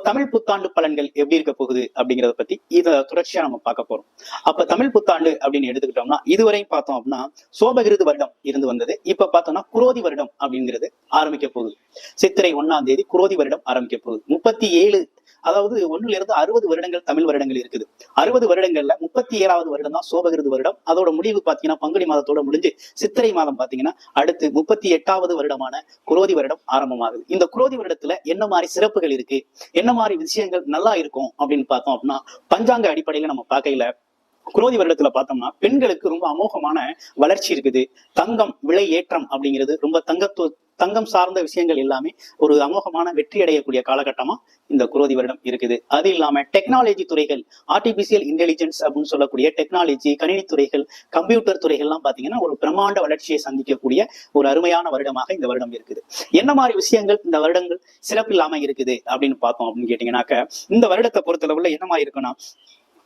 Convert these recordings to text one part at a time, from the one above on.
தமிழ் புத்தாண்டு பலன்கள் எப்படி இருக்க போகுது அப்படிங்கறத பத்தி இத தொடர்ச்சியா நம்ம பார்க்க போறோம். அப்ப தமிழ் புத்தாண்டு அப்படின்னு எடுத்துக்கிட்டோம்னா இதுவரையும் பார்த்தோம் அப்படின்னா சோபகிருது வருடம் இருந்து வந்தது. இப்ப பார்த்தோம்னா குரோதி வருடம் அப்படிங்கிறது ஆரம்பிக்க போகுது. சித்திரை 1ஆம் தேதி குரோதி வருடம் ஆரம்பிக்க போகுது. 37 அதாவது 1ல இருந்து 60 வருடங்கள் தமிழ் வருடங்கள் இருக்குது. 60 வருடங்கள்ல 37வது வருடம் தான் சோபகிருது வருடம். அதோட முடிவு பாத்தீங்கன்னா பங்குனி மாதத்தோட முடிஞ்சு சித்திரை மாதம் பாத்தீங்கன்னா அடுத்து 38வது வருடமான குரோதி வருடம் ஆரம்பமாகுது. இந்த குரோதி வருடத்துல என்ன மாதிரி சிறப்புகள் இருக்கு, என்ன மாதிரி விஷயங்கள் நல்லா இருக்கும் அப்படின்னு பார்த்தோம் அப்படின்னா பஞ்சாங்க அடிப்படையில நம்ம பார்க்கையில குரோதி வருடத்துல பார்த்தோம்னா பெண்களுக்கு ரொம்ப அமோகமான வளர்ச்சி இருக்குது. தங்கம் விலை ஏற்றம் அப்படிங்கிறது ரொம்ப தங்கம் சார்ந்த விஷயங்கள் எல்லாமே ஒரு அமோகமான வெற்றி அடையக்கூடிய காலகட்டமா இந்த குரோதி வருடம் இருக்குது. அது இல்லாம டெக்னாலஜி துறைகள், ஆர்டிபிஷியல் இன்டெலிஜென்ஸ் அப்படின்னு சொல்லக்கூடிய டெக்னாலஜி, கணினி துறைகள், கம்ப்யூட்டர் துறைகள் எல்லாம் பாத்தீங்கன்னா ஒரு பிரம்மாண்ட வளர்ச்சியை சந்திக்கக்கூடிய ஒரு அருமையான வருடமாக இந்த வருடம் இருக்குது. என்ன மாதிரி விஷயங்கள் இந்த வருடங்கள் சிறப்பு இல்லாம இருக்குது அப்படின்னு பார்த்தோம் அப்படின்னு கேட்டீங்கன்னாக்க இந்த வருடத்தை பொறுத்தளவுல என்ன மாதிரி இருக்குன்னா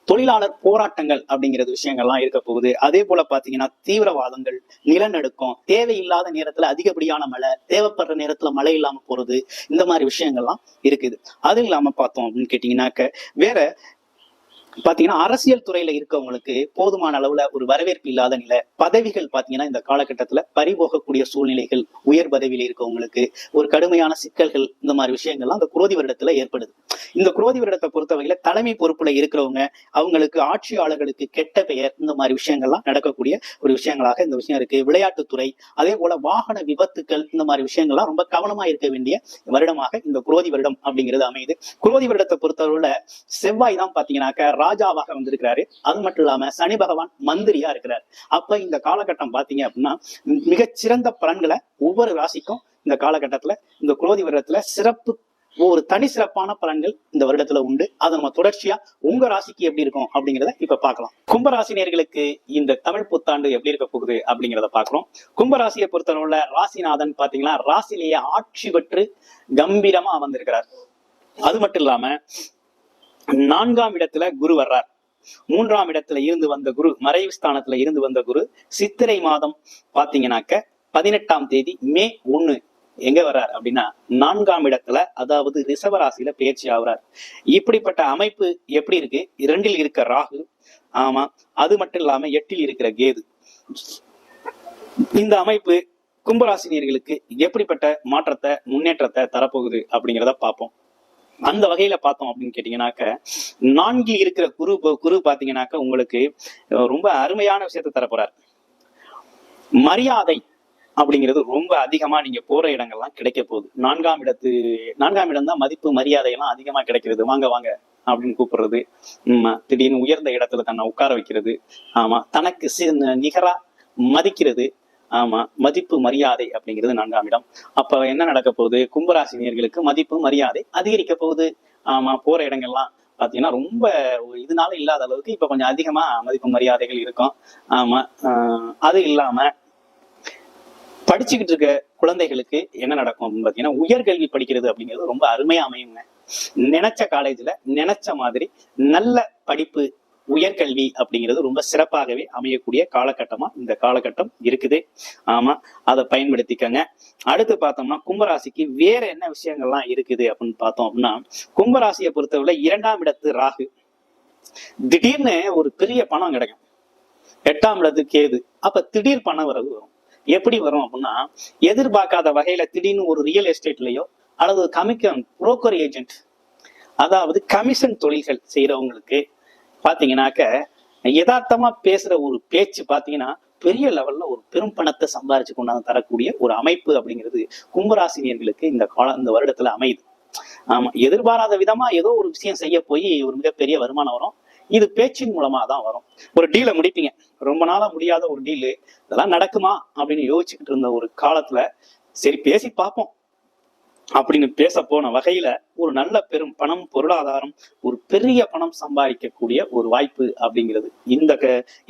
தொழிலாளர் போராட்டங்கள் அப்படிங்கிறது விஷயங்கள்லாம் இருக்க போகுது. அதே போல பாத்தீங்கன்னா தீவிரவாதங்கள், நிலநடுக்கம், தேவையில்லாத நேரத்துல அதிகப்படியான மழை, தேவைப்படுற நேரத்துல மழை இல்லாம போறது, இந்த மாதிரி விஷயங்கள்லாம் இருக்குது. அது இல்லாம பார்த்தோம் அப்படின்னு கேட்டீங்கன்னாக்க வேற பாத்தீங்கன்னா அரசியல் துறையில இருக்கவங்களுக்கு போதுமான அளவுல ஒரு வரவேற்பு இல்லாத நிலை, பதவிகள் பாத்தீங்கன்னா இந்த காலகட்டத்துல பறிபோகக்கூடிய சூழ்நிலைகள், உயர் பதவியில இருக்கவங்களுக்கு ஒரு கடுமையான சிக்கல்கள், இந்த மாதிரி விஷயங்கள்லாம் இந்த குரோதி வருடத்துல ஏற்படுது. இந்த குரோதி வருடத்தை பொறுத்தவரையில தலைமை பொறுப்புல இருக்கிறவங்க அவங்களுக்கு, ஆட்சியாளர்களுக்கு கெட்ட பெயர், இந்த மாதிரி விஷயங்கள்லாம் நடக்கக்கூடிய ஒரு விஷயங்களாக இந்த விஷயம் இருக்கு. விளையாட்டுத்துறை, அதே போல வாகன விபத்துக்கள், இந்த மாதிரி விஷயங்கள்லாம் ரொம்ப கவனமா இருக்க வேண்டிய வருடமாக இந்த குரோதி வருடம் அப்படிங்கிறது அமையுது. குரோதி வருடத்தை பொறுத்தவரையில செவ்வாய் தான் பாத்தீங்கன்னாக்க ராஜாவாக வந்திருக்கிறாரு. அது மட்டும் இல்லாம சனி பகவான் மந்திரியா இருக்கிறார். அப்ப இந்த காலகட்டம் பாத்தீங்க அப்படின்னா மிகச்சிறந்த பலன்களை ஒவ்வொரு ராசிக்கும் இந்த காலகட்டத்துல இந்த குரோதி வருடத்துல சிறப்பு ஒரு தனி சிறப்பான பலன்கள் இந்த வருடத்துல உண்டு. அதை நம்ம தொடர்ச்சியா உங்க ராசிக்கு எப்படி இருக்கும் அப்படிங்கிறத இப்ப பார்க்கலாம். கும்பராசினியர்களுக்கு இந்த தமிழ் புத்தாண்டு எப்படி இருக்க போகுது அப்படிங்கிறத பாக்குறோம். கும்பராசியை பொறுத்தவரையில ராசிநாதன் பாத்தீங்கன்னா ராசிலேயே ஆட்சி பெற்று கம்பீரமா அமர்ந்திருக்கிறார். அது மட்டும் இல்லாம 4ஆம் இடத்துல குரு வர்றார். 3ஆம் இடத்துல இருந்து வந்த குரு, மறைவு ஸ்தானத்துல இருந்து வந்த குரு சித்திரை மாதம் பாத்தீங்கன்னாக்க 18ஆம் தேதி மே 1 எங்க வர்றார் அப்படின்னா 4ஆம் இடத்துல, அதாவது ரிஷபராசியில பயிற்சி ஆகுறார். இப்படிப்பட்ட அமைப்பு எப்படி இருக்கு? 2ல் இருக்க ராகு, ஆமா, அது மட்டும் இல்லாம 8ல் இருக்கிற கேது. இந்த அமைப்பு கும்பராசினியர்களுக்கு எப்படிப்பட்ட மாற்றத்தை, முன்னேற்றத்தை தரப்போகுது அப்படிங்கிறத பார்ப்போம். அந்த வகையில பார்த்தோம் அப்படின்னு கேட்டீங்கன்னாக்க 4ல் இருக்கிற குரு பாத்தீங்கன்னாக்க உங்களுக்கு ரொம்ப அருமையான விஷயத்தை தரப்போறார். மரியாதை அப்படிங்கிறது ரொம்ப அதிகமா நீங்க போற இடங்கள்லாம் கிடைக்க போகுது. 4ஆம் இடம் தான் மதிப்பு, மரியாதை எல்லாம் அதிகமா கிடைக்கிறது. வாங்க வாங்க அப்படின்னு கூப்பிடுறது, திடீர்னு உயர்ந்த இடத்துல தன்னை உட்கார வைக்கிறது, ஆமா, தனக்கு நிகரா மதிக்கிறது, ஆமா, மதிப்பு மரியாதை அப்படிங்கிறது 4ஆம் இடம். அப்ப என்ன நடக்க போகுது? கும்பராசினியர்களுக்கு மதிப்பு மரியாதை அதிகரிக்க போகுது. ஆமா, போற இடங்கள்லாம் பாத்தீங்கன்னா ரொம்ப இதனால இல்லாத அளவுக்கு இப்ப கொஞ்சம் அதிகமா மதிப்பு மரியாதைகள் இருக்கும். ஆமா, அது இல்லாம படிச்சுக்கிட்டு இருக்க குழந்தைகளுக்கு என்ன நடக்கும் அப்படின்னு பாத்தீங்கன்னா உயர்கல்வி படிக்கிறது அப்படிங்கிறது ரொம்ப அருமையா அமையுங்க. நினைச்ச காலேஜ்ல நினைச்ச மாதிரி நல்ல படிப்பு, உயர்கல்வி அப்படிங்கிறது ரொம்ப சிறப்பாகவே அமையக்கூடிய காலகட்டமா இந்த காலகட்டம் இருக்குது. ஆமா, அதை பயன்படுத்திக்கங்க. அடுத்து பார்த்தோம்னா கும்பராசிக்கு வேற என்ன விஷயங்கள்லாம் இருக்குது அப்படின்னு பார்த்தோம் அப்படின்னா கும்பராசியை பொறுத்தவரை 2ஆம் இடத்து ராகு, திடீர்னு ஒரு பெரிய பணம் கிடைக்கும். 8ஆம் இடத்து கேது, அப்ப திடீர் பண வரவு வரும். எப்படி வரும் அப்படின்னா எதிர்பார்க்காத வகையில திடீர்னு ஒரு ரியல் எஸ்டேட்லயோ அல்லது புரோக்கர் ஏஜென்ட், அதாவது கமிஷன் தொழில்கள் செய்யறவங்களுக்கு பாத்தீங்கன்னாக்க யதார்த்தமா பேசுற ஒரு பேச்சு பாத்தீங்கன்னா பெரிய லெவல்ல ஒரு பெரும் பணத்தை சம்பாரிச்சு கொண்டாந்து தரக்கூடிய ஒரு அமைப்பு அப்படிங்கிறது கும்பராசினியர்களுக்கு இந்த வருடத்துல அமையுது. ஆமா, எதிர்பாராத விதமா ஏதோ ஒரு விஷயம் செய்ய போய் ஒரு மிகப்பெரிய வருமானம் வரும். இது பேச்சின் மூலமா தான் வரும். ஒரு டீலை முடிப்பீங்க, ரொம்ப நாளா முடியாத ஒரு டீலு, இதெல்லாம் நடக்குமா அப்படின்னு யோசிச்சுக்கிட்டு இருந்த ஒரு காலத்துல சரி பேசி பார்ப்போம் அப்படின்னு பேச போன வகையில ஒரு நல்ல பெரும் பணம், பொருளாதாரம், ஒரு பெரிய பணம் சம்பாதிக்கக்கூடிய ஒரு வாய்ப்பு அப்படிங்கிறது இந்த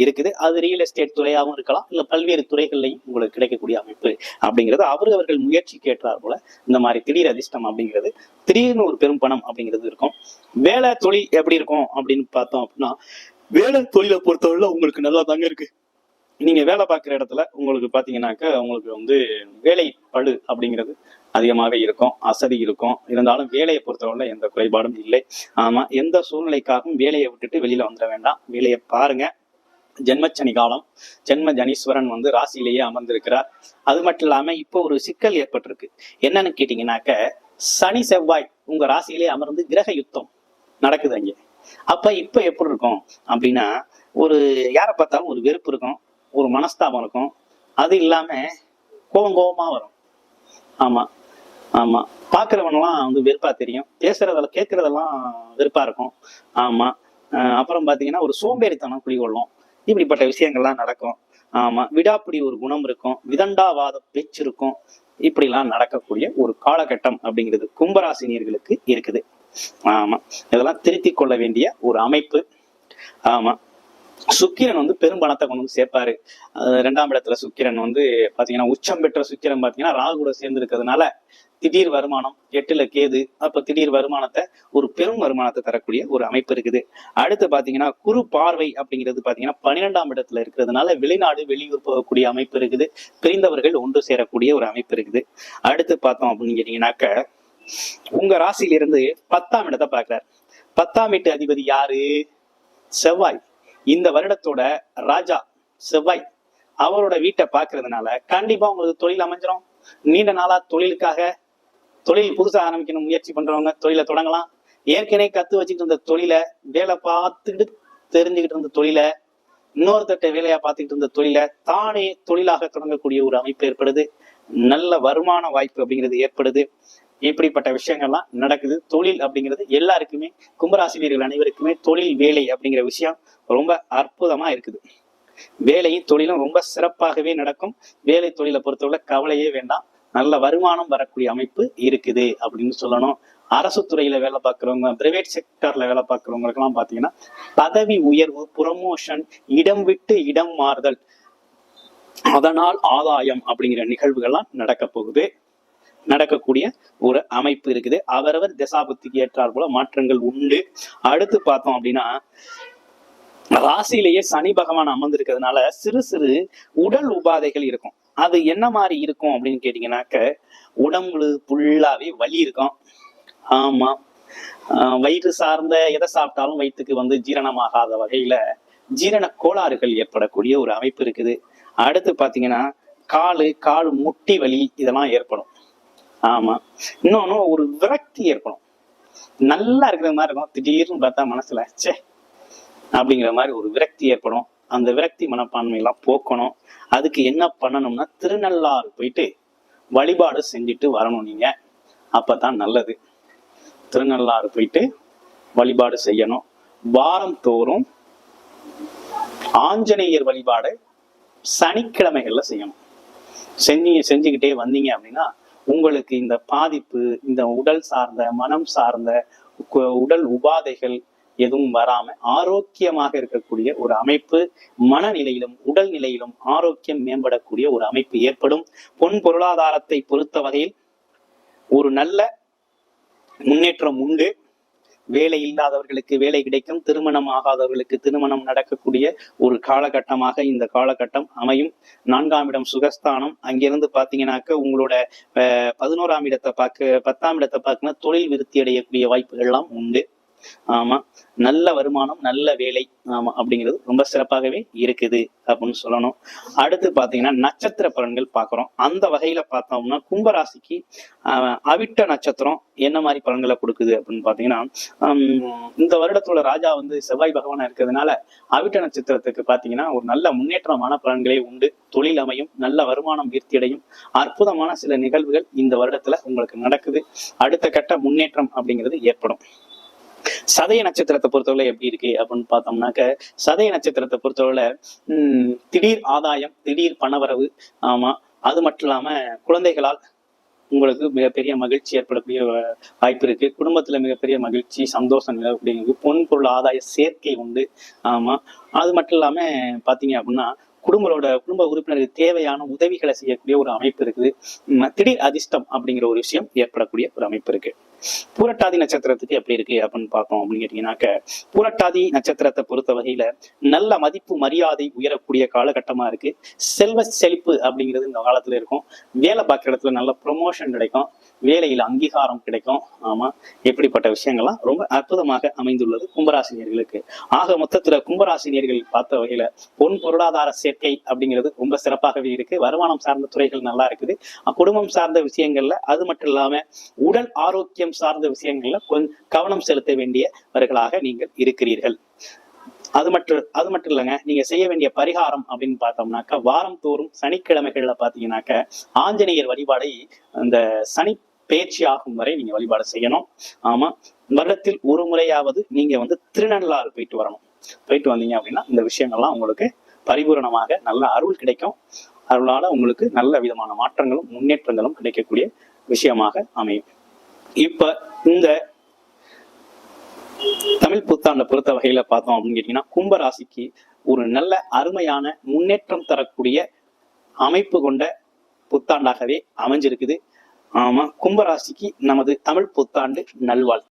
இருக்குது. அது ரியல் எஸ்டேட் துறையாகவும் இருக்கலாம், இல்ல பல்வேறு துறைகள்லையும் உங்களுக்கு கிடைக்கக்கூடிய அமைப்பு அப்படிங்கிறது அவர்கள் முயற்சிக்கு ஏற்றார் போல இந்த மாதிரி திடீர் அதிர்ஷ்டம் அப்படிங்கிறது, திடீர்னு ஒரு பெரும் பணம் அப்படிங்கிறது இருக்கும். வேலை தொழில் எப்படி இருக்கும் அப்படின்னு பார்த்தோம் அப்படின்னா வேலை தொழிலை பொறுத்தவரை உங்களுக்கு நல்லா தாங்க இருக்கு. நீங்க வேலை பார்க்குற இடத்துல உங்களுக்கு பாத்தீங்கன்னாக்க உங்களுக்கு வந்து வேலை பளு அப்படிங்கிறது அதிகமாக இருக்கும், அசதி இருக்கும். இருந்தாலும் வேலையை பொறுத்தவரை எந்த குறைபாடும் இல்லை. ஆமா, எந்த சூழ்நிலைக்காகவும் வேலையை விட்டுட்டு வெளியில வந்துட வேண்டாம். வேலையை பாருங்க. ஜென்மச்சனி காலம், ஜென்ம ஜனீஸ்வரன் வந்து ராசியிலேயே அமர்ந்திருக்கிறார். அது மட்டும் இல்லாம இப்போ ஒரு சிக்கல் ஏற்பட்டிருக்கு. என்னன்னு கேட்டீங்கன்னாக்க, சனி செவ்வாய் உங்க ராசியிலேயே அமர்ந்து கிரக யுத்தம் நடக்குது அங்கே. அப்ப இப்ப எப்படி இருக்கும் அப்படின்னா, ஒரு யாரை பார்த்தாலும் ஒரு வெறுப்பு இருக்கும், ஒரு மனஸ்தாபம் இருக்கும். அது இல்லாம கோபமா வரும். ஆமா ஆமா, பாக்குறவனெல்லாம் வந்து வெறுப்பா தெரியும், பேசுறதெல்லாம் கேட்கறதெல்லாம் வெறுப்பா இருக்கும். ஆமா, அப்புறம் பாத்தீங்கன்னா ஒரு சோம்பேறித்தனம் குடிகொள்ளும். இப்படிப்பட்ட விஷயங்கள்லாம் நடக்கும். ஆமா, விடாப்பிடி ஒரு குணம் இருக்கும், விதண்டாவாத பேச்சு இருக்கும். இப்படிலாம் நடக்கக்கூடிய ஒரு காலகட்டம் அப்படிங்கிறது கும்பராசினியர்களுக்கு இருக்குது. ஆமா, இதெல்லாம் திருத்திக் கொள்ள வேண்டிய ஒரு அமைப்பு. ஆமா, சுக்கிரன் வந்து பெரும் பணத்தை கொண்டு வந்து சேர்ப்பாரு. 2ஆம் இடத்துல சுக்கிரன் வந்து பாத்தீங்கன்னா உச்சம் பெற்ற சுக்கிரன் பாத்தீங்கன்னா ராகு கூட சேர்ந்து இருக்கிறதுனால திடீர் வருமானம், 8ல கேது, அப்ப திடீர் வருமானத்தை, ஒரு பெரும் வருமானத்தை தரக்கூடிய ஒரு அமைப்பு இருக்குது. அடுத்து பாத்தீங்கன்னா குரு பார்வை அப்படிங்கிறது பாத்தீங்கன்னா 12ஆம் இடத்துல இருக்கிறதுனால வெளிநாடு வெளியூர் போகக்கூடிய அமைப்பு இருக்குது. பிரிந்தவர்கள் ஒன்று சேரக்கூடிய ஒரு அமைப்பு இருக்குது. அடுத்து பார்த்தோம் அப்படின்னு கேட்டீங்கன்னாக்க, உங்க ராசியிலிருந்து 10ஆம் இடத்தை பார்க்கிறார். 10ஆம் வீட்டு அதிபதி யாரு? செவ்வாய். இந்த வருடத்தோட ராஜா செவ்வாய். அவரோட வீட்டை பாக்குறதுனால கண்டிப்பா உங்களுக்கு தொழில் அமைஞ்சிரும். நீண்ட நாளா தொழில் புதுசா ஆரம்பிக்கணும் முயற்சி பண்றவங்க தொழிலை தொடங்கலாம். ஏற்கனவே கத்து வச்சுக்கிட்டு இருந்த தொழிலை, வேலை பார்த்துக்கிட்டு தெரிஞ்சுக்கிட்டு இருந்த தொழிலை, இன்னொருத்தட்ட வேலையா பார்த்துக்கிட்டு இருந்த தொழிலை தானே தொழிலாக தொடங்கக்கூடிய ஒரு அமைப்பு ஏற்படுது. நல்ல வருமான வாய்ப்பு அப்படிங்கிறது ஏற்படுது. இப்படிப்பட்ட விஷயங்கள்லாம் நடக்குது. தொழில் அப்படிங்கிறது எல்லாருக்குமே, கும்பராசினியர்கள் அனைவருக்குமே தொழில் வேலை அப்படிங்கிற விஷயம் ரொம்ப அற்புதமா இருக்குது. வேலையும் தொழிலும் ரொம்ப சிறப்பாகவே நடக்கும். வேலை தொழிலை பொறுத்தவரை கவலையே வேண்டாம். நல்ல வருமானம் வரக்கூடிய அமைப்பு இருக்குது அப்படின்னு சொல்லணும். அரசு துறையில வேலை பார்க்குறவங்க, பிரைவேட் செக்டர்ல வேலை பார்க்குறவங்களுக்கு எல்லாம் பாத்தீங்கன்னா பதவி உயர்வு, ப்ரொமோஷன், இடம் விட்டு இடம் மாறுதல், அதனால் ஆதாயம் அப்படிங்கிற நிகழ்வுகள்லாம் நடக்கக்கூடிய ஒரு அமைப்பு இருக்குது. அவரவர் தசாபுத்திக்கு ஏற்றார் போல மாற்றங்கள் உண்டு. அடுத்து பார்த்தோம் அப்படின்னா, ராசியிலேயே சனி பகவான் அமர்ந்திருக்கிறதுனால சிறு சிறு உடல் உபாதைகள் இருக்கும். அது என்ன மாதிரி இருக்கும் அப்படின்னு கேட்டீங்கன்னாக்க, உடம்புல ஃபுல்லாவே வலி இருக்கும். ஆமா, வயிறு சார்ந்த எதை சாப்பிட்டாலும் வயிற்றுக்கு வந்து ஜீரணமாகாத வகையில ஜீரண கோளாறுகள் ஏற்படக்கூடிய ஒரு அமைப்பு இருக்குது. அடுத்து பாத்தீங்கன்னா கால் முட்டி வலி இதெல்லாம் ஏற்படும். ஆமா, இன்னொன்னு ஒரு விரக்தி ஏற்படும். நல்லா இருக்கிற மாதிரி இருக்கும், திடீர்னு பார்த்தா மனசுல சே அப்படிங்கிற மாதிரி ஒரு விரக்தி ஏற்படும். அந்த விரக்தி மனப்பான்மை எல்லாம் போக்கணும். அதுக்கு என்ன பண்ணணும்னா, திருநள்ளாறு போயிட்டு வழிபாடு செஞ்சுட்டு வரணும் நீங்க. அப்பதான் நல்லது. திருநள்ளாறு போயிட்டு வழிபாடு செய்யணும். வாரம் தோறும் ஆஞ்சநேயர் வழிபாடு சனிக்கிழமைகள்ல செய்யணும். செஞ்சுக்கிட்டே வந்தீங்க அப்படின்னா உங்களுக்கு இந்த பாதிப்பு, இந்த உடல் சார்ந்த, மனம் சார்ந்த உடல் உபாதைகள் எதுவும் வராம ஆரோக்கியமாக இருக்கக்கூடிய ஒரு அமைப்பு, மனநிலையிலும் உடல் நிலையிலும் ஆரோக்கியம் மேம்படக்கூடிய ஒரு அமைப்பு ஏற்படும். பொன் பொருளாதாரத்தை பொறுத்த வகையில் ஒரு நல்ல முன்னேற்றம் உண்டு. வேலை இல்லாதவர்களுக்கு வேலை கிடைக்கும், திருமணம் ஆகாதவர்களுக்கு திருமணம் நடக்கக்கூடிய ஒரு காலகட்டமாக இந்த காலகட்டம் அமையும். 4ஆம் இடம் சுகஸ்தானம். அங்கிருந்து பாத்தீங்கன்னாக்க உங்களோட 11ஆம் இடத்தை 10ஆம் இடத்தை பார்க்கணும், தொழில் விருத்தி அடையக்கூடிய வாய்ப்புகள் எல்லாம் உண்டு. ஆமா, நல்ல வருமானம், நல்ல வேலை, ஆமா அப்படிங்கிறது ரொம்ப சிறப்பாகவே இருக்குது அப்படின்னு சொல்லணும். அடுத்து பாத்தீங்கன்னா நட்சத்திர பலன்கள் பாக்குறோம். அந்த வகையில பார்த்தோம்னா கும்பராசிக்கு அவிட்ட நட்சத்திரம் என்ன மாதிரி பலன்களை கொடுக்குது அப்படின்னு பாத்தீங்கன்னா, இந்த வருடத்தோட ராஜா வந்து செவ்வாய் பகவானா இருக்கிறதுனால அவிட்ட நட்சத்திரத்துக்கு பாத்தீங்கன்னா ஒரு நல்ல முன்னேற்றமான பலன்களே உண்டு. தொழில் அமையும், நல்ல வருமானம் வீர்த்தி அடையும். அற்புதமான சில நிகழ்வுகள் இந்த வருடத்துல உங்களுக்கு நடக்குது. அடுத்த கட்ட முன்னேற்றம் அப்படிங்கிறது ஏற்படும். சதய நட்சத்திரத்தை பொறுத்தவரை எப்படி இருக்கு அப்படின்னு பார்த்தோம்னாக்க, சதய நட்சத்திரத்தை பொறுத்தவரை திடீர் ஆதாயம், திடீர் பணவரவு. ஆமா, அது மட்டும் இல்லாம குழந்தைகளால் உங்களுக்கு மிகப்பெரிய மகிழ்ச்சி ஏற்படக்கூடிய வாய்ப்பு இருக்கு. குடும்பத்துல மிகப்பெரிய மகிழ்ச்சி, சந்தோஷம் நிலவக்கூடிய பொன் பொருள் ஆதாய சேர்க்கை உண்டு. ஆமா, அது மட்டும் இல்லாம பாத்தீங்க அப்படின்னா குடும்ப உறுப்பினருக்கு தேவையான உதவிகளை செய்யக்கூடிய ஒரு அமைப்பு இருக்குது. திடீர் அதிர்ஷ்டம் அப்படிங்கிற ஒரு விஷயம் ஏற்படக்கூடிய ஒரு அமைப்பு இருக்கு. பூரட்டாதி நட்சத்திரத்துக்கு எப்படி இருக்கு அப்படின்னு பார்த்தோம் அப்படின்னு கேட்டீங்கன்னாக்க, பூரட்டாதி நட்சத்திரத்தை பொறுத்த வகையில நல்ல மதிப்பு மரியாதை உயரக்கூடிய காலகட்டமா இருக்கு. செல்வ செழிப்பு அப்படிங்கிறது இந்த காலத்துல இருக்கும். வேலை பார்க்குற இடத்துல நல்ல ப்ரொமோஷன் கிடைக்கும், வேலையில் அங்கீகாரம் கிடைக்கும். ஆமா, இப்படிப்பட்ட விஷயங்கள்லாம் ரொம்ப அற்புதமாக அமைந்துள்ளது கும்பராசினியர்களுக்கு. ஆக மொத்தத்துல கும்பராசினியர்கள் பார்த்த வகையில பொன் பொருளாதார சேர்க்கை அப்படிங்கிறது ரொம்ப சிறப்பாகவே இருக்கு. வருமானம் சார்ந்த துறைகள் நல்லா இருக்குது. குடும்பம் சார்ந்த விஷயங்கள்ல, அது மட்டும் இல்லாம உடல் ஆரோக்கியம் சார்ந்த விஷயங்கள்ல கொஞ்சம் கவனம் செலுத்த வேண்டியவர்களாக நீங்கள் இருக்கிறீர்கள். அது மட்டும் இல்லைங்க, நீங்க செய்ய வேண்டிய பரிகாரம் அப்படின்னு பார்த்தோம்னாக்க, வாரம் தோறும் சனிக்கிழமைகள்ல பாத்தீங்கன்னாக்க ஆஞ்சநேயர் வழிபாடை அந்த சனி பயிற்சி ஆகும் வரை நீங்க வழிபாடு செய்யணும். ஆமா, வருடத்தில் ஒரு முறையாவது நீங்க திருநள்ளாறு போயிட்டு வரணும். போயிட்டு வந்தீங்க அப்படின்னா இந்த விஷயங்கள்லாம் உங்களுக்கு பரிபூரணமாக நல்ல அருள் கிடைக்கும். அருளால உங்களுக்கு நல்ல விதமான மாற்றங்களும் முன்னேற்றங்களும் கிடைக்கக்கூடிய விஷயமாக அமையும். இப்ப இந்த தமிழ் புத்தாண்டை பொறுத்த வகையில பார்த்தோம் அப்படின்னு கேட்டீங்கன்னா, கும்பராசிக்கு ஒரு நல்ல அருமையான முன்னேற்றம் தரக்கூடிய அமைப்பு கொண்ட புத்தாண்டாகவே அமைஞ்சிருக்குது. ஆமா, கும்பராசிக்கு நமது தமிழ் புத்தாண்டு நல்வாழ்த்து.